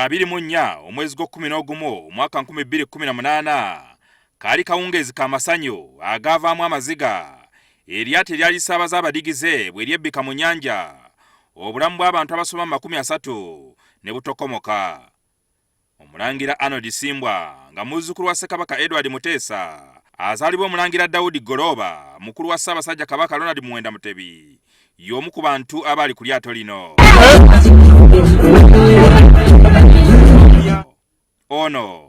nga 24 omwezi gw'Okumu omwaka 2018 kaali kawungeezi kamasanyo agavaamu amaziga eryato eryali saabaza abadigize bwe lyebbika mu nnyanja obulamu bw'abantu abasoma 30 ne butokomoka. Omulangira Arnold Ssimbwa nga muzzukulu wa Ssekabaka Edward Muteesa azaalibwa Omulangira Daudi Goloba mukulu wa Ssaabasajja Kabaka Ronald Muwenda Mutebi y'omu ku bantu abaali ku lyato lino. Ono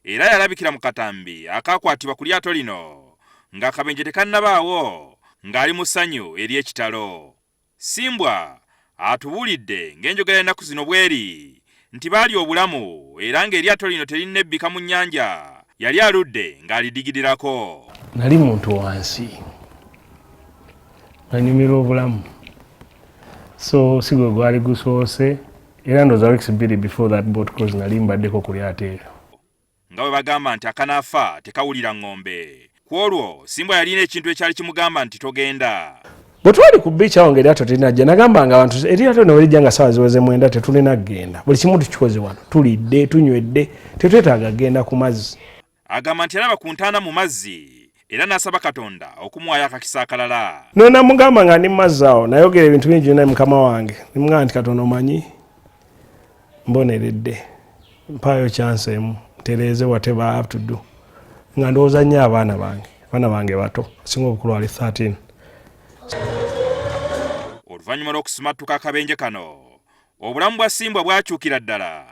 era yalabikira mu katambi akakwatibwa ku lyato lino nga akabenje tekannabaawo ng'ali mu ssanyu ery'ekitalo. Ssimbwa atubuulidde ng'enjogera ennaku zino bweri nti baali obulamu era ng'eryato lino terinnebbika mu nnyanja yali aludde ng'alidigirirako. Nali muntu wansi anyumirwa obulamu, so sigwe gwali gusoose era ndooza weeks bbiri before that boat cruise nali mbaddeko ku lyato eryo. Nga bwe bagamba nti akanaafa tekawulira ng'ombe. Ku olwo Ssimbwa yalina ekintu ekyali kimugamba nti togenda. Bwe twali ku beach awo ng'eryato terinajja nagambanga abantu eryato ne bwelijja nga ssaawa ziweze 9 tetulina kugenda. Buli kimu tukikoze wano, tulidde tunywedde tetwetaaga kugenda ku mazzi. Agamba nti alaba ku ntaana mu mazzi era n'asaba Katonda okumuwaayo akakisa akalala. Namugamba nga ndi mu mazzi awo nayogera ebintu bingi byonna mukama wange nimugamba nti Katonda omanyi mboneredde mpaayo chance emu ntereeze whatever I have to do. Nga ndowooza nnyo abaana bange bato singa obukulu ali 13. Oluvannyuma lw'okusimattuka akabenje kano obulamu bwa Ssimbwa bwakyukira ddala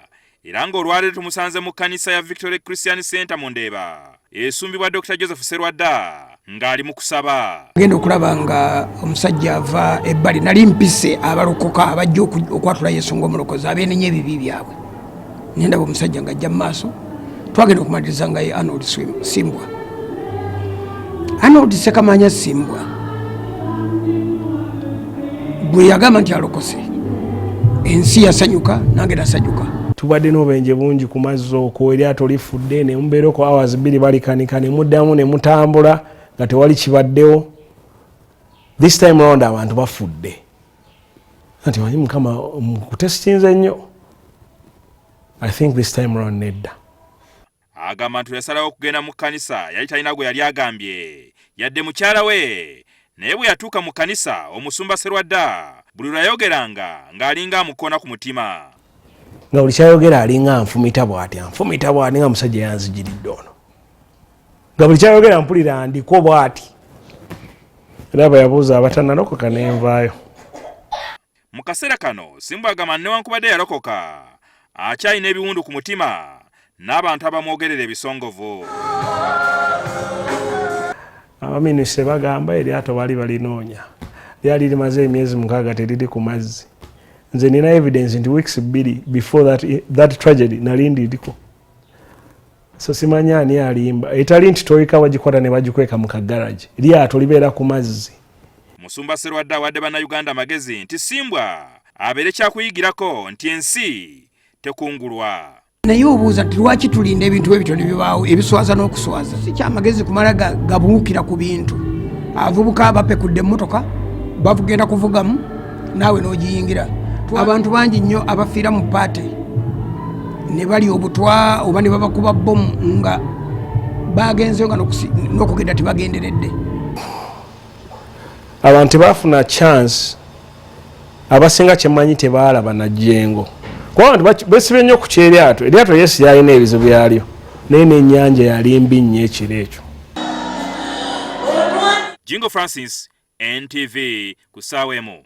era ng'olwaleero tumusanze mu kkanisa ya Victory Christian Center mu Ndeeba esumbibwa Dr. Joseph Serwadda ng'ali mu kusaba. Ngenda okulaba nga omusajja ava ebbali nali mpise abalokoka abajja okwatula Yesu ng'omulokozi abeenenya ebibi byabwe. Nendaba omusajja ng'ajja mu maaso twagenda okumaliriza nga ye Arnold Ssimbwa. Arnold Ssekamanya Ssimbwa bwe yagamba nti alokose ensi yasanyuka nange nasanyuka. Tubadde n'obubenje bungi ku mazzi okwo eryato lifudde ne mubeerako hours 2 balikanika ne muddamu ne mutambula nga tewali kibaddewo. This time round abantu bafudde ati manyi mukama kutesitinze nnyo. I think this time round nedda. Agamba nti yasalawo okugenda mu kkanisa yali talina gwe yali agambye yadde mukyala we naye bwe yatuuka mu kkanisa omusumba Serwadda buli lwayogeranga ng'alinga amukoona ku mutima. Nga buli kyayogera alinga anfumita bw'ati nga musajja yanzigiridde ono. Nga buli kyayogera mpulira ndiko bw'ati. Era bwe yabuuza abatanalokoka ne nvaayo. Mu kaseera kano Ssimbwa agamba newankubadde yalokoka akyalina ebiwundu ku mutima n'abantu abamwogerera ebisongovu. Abaminisita bagamba eryato baali balinoonya lyali limaze emyezi 6 teriri ku mazzi. Nze nina evidence nti weeks 2 before that tragedy nali ndiriko. So simanya ani alimba etali nti toyika bagikwata ne bagikweka mu kagaraji lyato libeera ku mazzi. Musumba Serwadda wadde bannayuganda amagezi nti Ssimbwa abeere kyakuyigirako nti ensi tekungulwa. Naye obuuza nti lwaki tulinda ebintu ebito ne bibaawo ebiswaza n'okuswaza. Si kyamagezi kumala gabuukira ku bintu. Avubuka bapekudde emmotoka bavugenda kuvugamu naawe n'ogiyingira. Abantu bangi nnyo abafiira mu paate ne bali obutwa oba ne babakuba bomu nga bagenzeyo nga n'okugenda tebagenderedde. Abantu bafuna chance abasinga kyemanyi tebaalaba na jjengo. Kwa bantu besibe nnyo ku kyeryato. Eryato Yesu yalina ebizibu byalyo naye n'ennyanja yali mbi nnyo ekiro ekyo. Jingo Francis, NTV ku ssaawa emu.